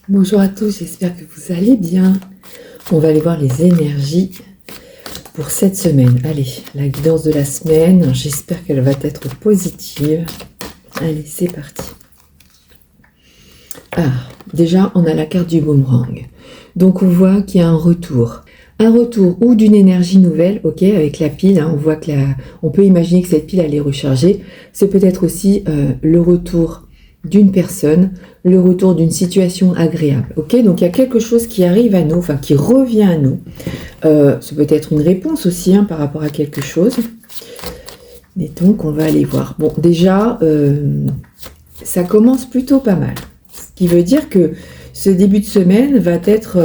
Bonjour à tous, j'espère que vous allez bien. On va aller voir les énergies pour cette semaine. Allez, la guidance de la semaine, j'espère qu'elle va être positive. Allez, c'est parti. Ah, déjà, on a la carte du boomerang. Donc, on voit qu'il y a un retour. Un retour ou d'une énergie nouvelle, ok, avec la pile, hein, on voit que on peut imaginer que cette pile, elle est rechargée. C'est peut-être aussi le retour d'une personne, le retour d'une situation agréable, ok. Donc, il y a quelque chose qui arrive à nous, enfin, qui revient à nous. Ça peut être une réponse aussi, hein, par rapport à quelque chose. Et donc, on va aller voir. Bon, déjà, ça commence plutôt pas mal. Ce qui veut dire que ce début de semaine va être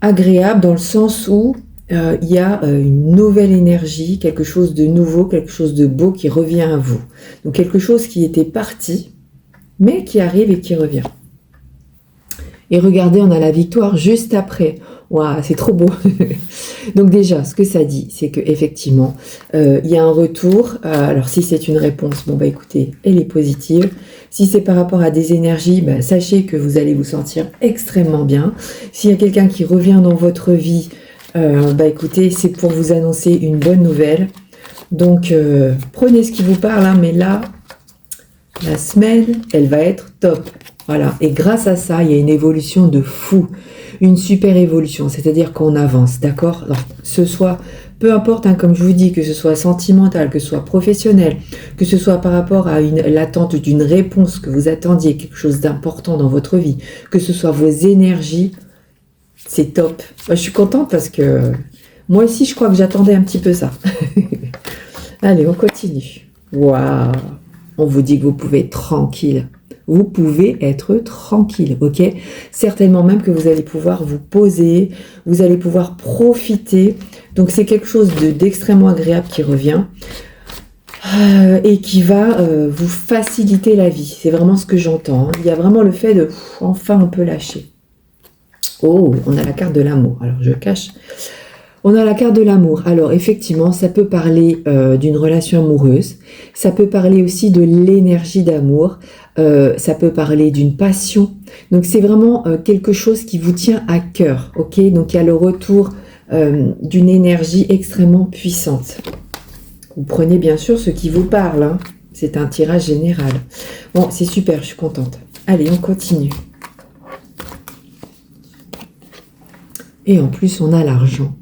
agréable dans le sens où il y a une nouvelle énergie, quelque chose de nouveau, quelque chose de beau qui revient à vous. Donc quelque chose qui était parti, mais qui arrive et qui revient. Et regardez, on a la victoire juste après. Waouh, c'est trop beau. Donc déjà, ce que ça dit, c'est qu'effectivement, il y a un retour. Alors si c'est une réponse, bon bah écoutez, elle est positive. Si c'est par rapport à des énergies, bah, sachez que vous allez vous sentir extrêmement bien. S'il y a quelqu'un qui revient dans votre vie, bah écoutez, c'est pour vous annoncer une bonne nouvelle. Donc prenez ce qui vous parle, hein, mais là, la semaine, elle va être top. Voilà, et grâce à ça, il y a une évolution de fou, une super évolution, c'est-à-dire qu'on avance, d'accord? Alors, peu importe, hein, comme je vous dis, que ce soit sentimental, que ce soit professionnel, que ce soit par rapport à l'attente d'une réponse que vous attendiez, quelque chose d'important dans votre vie, que ce soit vos énergies, c'est top. Moi, je suis contente parce que moi aussi, je crois que j'attendais un petit peu ça. Allez, on continue. Waouh! On vous dit que vous pouvez être tranquille. Vous pouvez être tranquille, ok? Certainement même que vous allez pouvoir vous poser, vous allez pouvoir profiter. Donc c'est quelque chose d'extrêmement agréable qui revient et qui va vous faciliter la vie. C'est vraiment ce que j'entends, hein. Il y a vraiment le fait de enfin on peut lâcher. Oh, on a la carte de l'amour. Alors je cache. On a la carte de l'amour. Alors effectivement, ça peut parler d'une relation amoureuse. Ça peut parler aussi de l'énergie d'amour. Ça peut parler d'une passion. Donc c'est vraiment quelque chose qui vous tient à cœur. Ok, donc il y a le retour d'une énergie extrêmement puissante. Vous prenez bien sûr ce qui vous parle, hein. C'est un tirage général. Bon, c'est super, je suis contente. Allez, on continue. Et en plus, on a l'argent.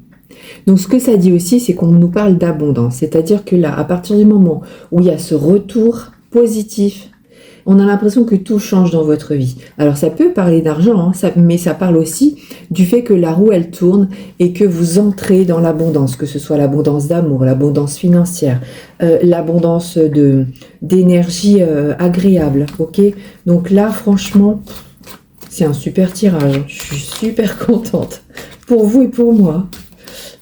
Donc ce que ça dit aussi, c'est qu'on nous parle d'abondance. C'est-à-dire que là, à partir du moment où il y a ce retour positif, on a l'impression que tout change dans votre vie. Alors ça peut parler d'argent, hein, mais ça parle aussi du fait que la roue, elle tourne et que vous entrez dans l'abondance, que ce soit l'abondance d'amour, l'abondance financière, l'abondance d'énergie agréable. Ok, donc là, franchement, c'est un super tirage. Je suis super contente pour vous et pour moi.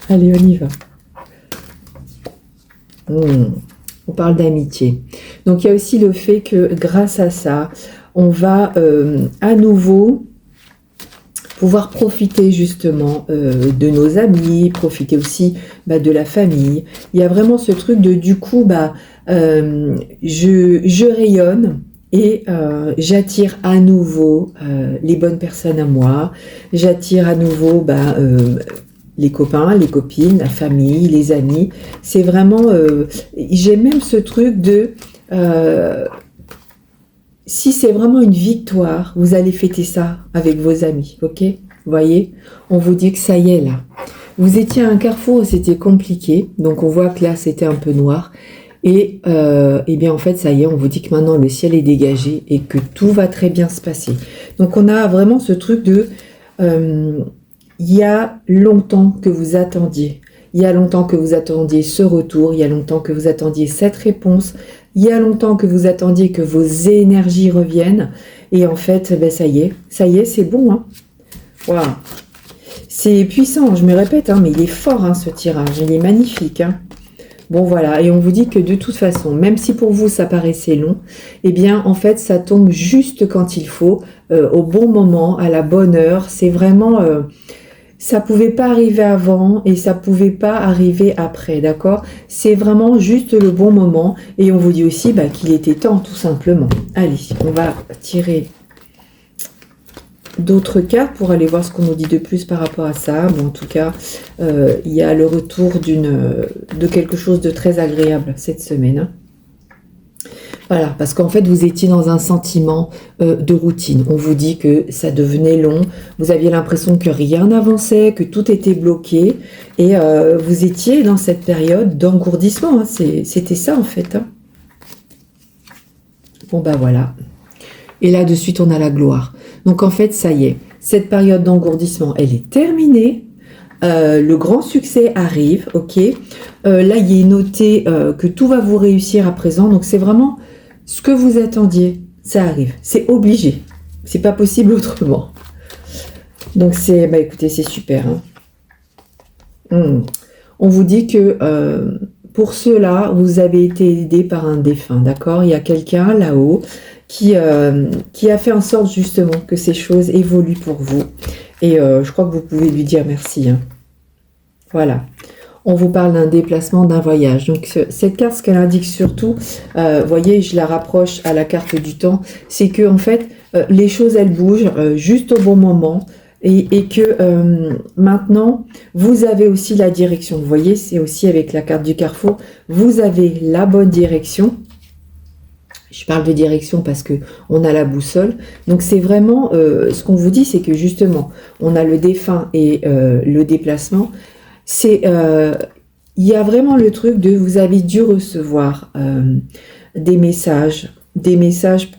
Allez, on y va. On parle d'amitié. Donc, il y a aussi le fait que grâce à ça, on va à nouveau pouvoir profiter justement de nos amis, profiter aussi de la famille. Il y a vraiment ce truc de du coup, je rayonne et j'attire à nouveau les bonnes personnes à moi. J'attire à nouveau les copains, les copines, la famille, les amis. C'est vraiment... j'ai même ce truc de... si c'est vraiment une victoire, vous allez fêter ça avec vos amis, ok? Vous voyez? On vous dit que ça y est, là. Vous étiez à un carrefour et c'était compliqué. Donc, on voit que là, c'était un peu noir. Et bien, en fait, ça y est, on vous dit que maintenant, le ciel est dégagé et que tout va très bien se passer. Donc, on a vraiment ce truc de... il y a longtemps que vous attendiez. Il y a longtemps que vous attendiez ce retour. Il y a longtemps que vous attendiez cette réponse. Il y a longtemps que vous attendiez que vos énergies reviennent. Et en fait, ça y est, c'est bon. Hein. Waouh. C'est puissant, je me répète, hein, mais il est fort, hein, ce tirage. Il est magnifique. Hein. Bon, voilà. Et on vous dit que de toute façon, même si pour vous, ça paraissait long, eh bien, en fait, ça tombe juste quand il faut, au bon moment, à la bonne heure. C'est vraiment... ça pouvait pas arriver avant et ça pouvait pas arriver après, d'accord? C'est vraiment juste le bon moment et on vous dit aussi qu'il était temps, tout simplement. Allez, on va tirer d'autres cartes pour aller voir ce qu'on nous dit de plus par rapport à ça. Bon, en tout cas, il y a le retour de quelque chose de très agréable cette semaine. Hein. Voilà, parce qu'en fait, vous étiez dans un sentiment de routine. On vous dit que ça devenait long, vous aviez l'impression que rien n'avançait, que tout était bloqué, et vous étiez dans cette période d'engourdissement. Hein. C'était ça, en fait. Hein. Bon, ben voilà. Et là, de suite, on a la gloire. Donc, en fait, ça y est, cette période d'engourdissement, elle est terminée. Le grand succès arrive, ok. Là, il est noté que tout va vous réussir à présent. Donc, c'est vraiment ce que vous attendiez. Ça arrive. C'est obligé. C'est pas possible autrement. Donc, c'est, bah, écoutez, c'est super. Hein. On vous dit que pour ceux-là, vous avez été aidé par un défunt, d'accord. Il y a quelqu'un là-haut qui a fait en sorte justement que ces choses évoluent pour vous. Et je crois que vous pouvez lui dire merci. Hein. Voilà. On vous parle d'un déplacement, d'un voyage. Donc cette carte, ce qu'elle indique surtout, voyez, je la rapproche à la carte du temps, c'est que en fait, les choses, elles bougent juste au bon moment. Et que maintenant, vous avez aussi la direction. Vous voyez, c'est aussi avec la carte du carrefour. Vous avez la bonne direction. Je parle de direction parce que on a la boussole. Donc c'est vraiment ce qu'on vous dit, c'est que justement, on a le défunt et le déplacement. C'est il y a vraiment le truc de vous avez dû recevoir des messages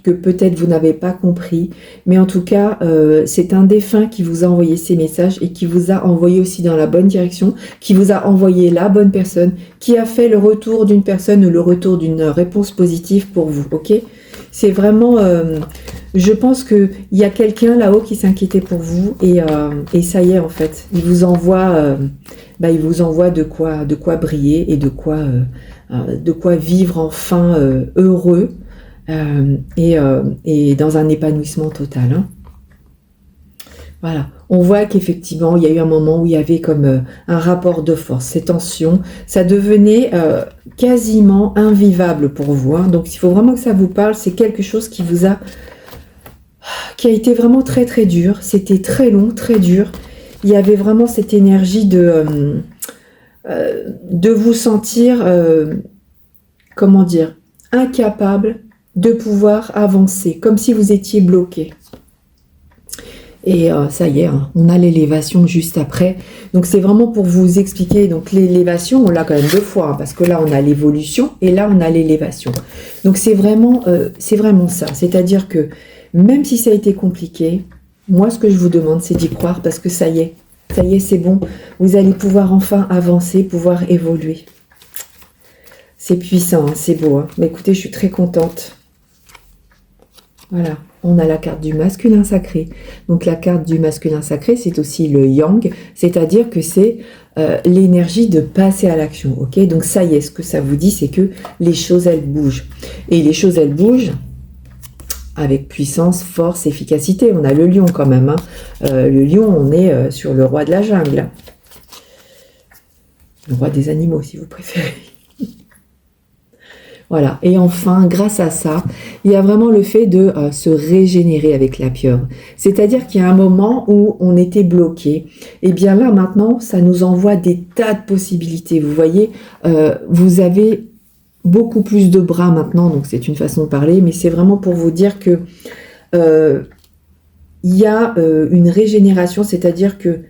que peut-être vous n'avez pas compris, mais en tout cas c'est un défunt qui vous a envoyé ces messages et qui vous a envoyé aussi dans la bonne direction, qui vous a envoyé la bonne personne, qui a fait le retour d'une personne ou le retour d'une réponse positive pour vous, ok? C'est vraiment, je pense qu'il y a quelqu'un là-haut qui s'inquiétait pour vous et ça y est en fait, il vous envoie de quoi briller et de quoi vivre enfin heureux. Et dans un épanouissement total. Hein. Voilà, on voit qu'effectivement, il y a eu un moment où il y avait comme un rapport de force, ces tensions, ça devenait quasiment invivable pour vous. Hein. Donc, il faut vraiment que ça vous parle, c'est quelque chose qui a été vraiment très très dur, c'était très long, très dur. Il y avait vraiment cette énergie de vous sentir, comment dire, incapable de pouvoir avancer, comme si vous étiez bloqué. Et ça y est, hein, on a l'élévation juste après. Donc c'est vraiment pour vous expliquer. Donc l'élévation, on l'a quand même 2 fois, hein, parce que là on a l'évolution et là on a l'élévation. Donc c'est vraiment ça. C'est-à-dire que même si ça a été compliqué, moi ce que je vous demande c'est d'y croire parce que ça y est, c'est bon. Vous allez pouvoir enfin avancer, pouvoir évoluer. C'est puissant, hein, c'est beau. Hein. Mais écoutez, je suis très contente. Voilà, on a la carte du masculin sacré. Donc la carte du masculin sacré, c'est aussi le yang, c'est-à-dire que c'est l'énergie de passer à l'action. Ok, donc ça y est, ce que ça vous dit, c'est que les choses, elles bougent. Et les choses, elles bougent avec puissance, force, efficacité. On a le lion quand même. Hein. Le lion, on est sur le roi de la jungle. Le roi des animaux, si vous préférez. Voilà, et enfin, grâce à ça, il y a vraiment le fait de se régénérer avec la pieuvre. C'est-à-dire qu'il y a un moment où on était bloqué. Et bien là, maintenant, ça nous envoie des tas de possibilités. Vous voyez, vous avez beaucoup plus de bras maintenant, donc c'est une façon de parler, mais c'est vraiment pour vous dire que il y a une régénération, c'est-à-dire que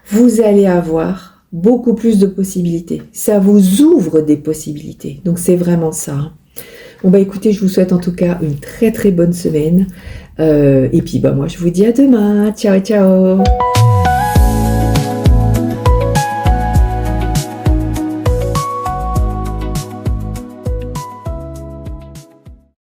vous allez avoir beaucoup plus de possibilités. Ça vous ouvre des possibilités. Donc, c'est vraiment ça. Hein. Bon, bah écoutez, je vous souhaite en tout cas une très très bonne semaine. Et puis, bah moi, je vous dis à demain. Ciao, ciao.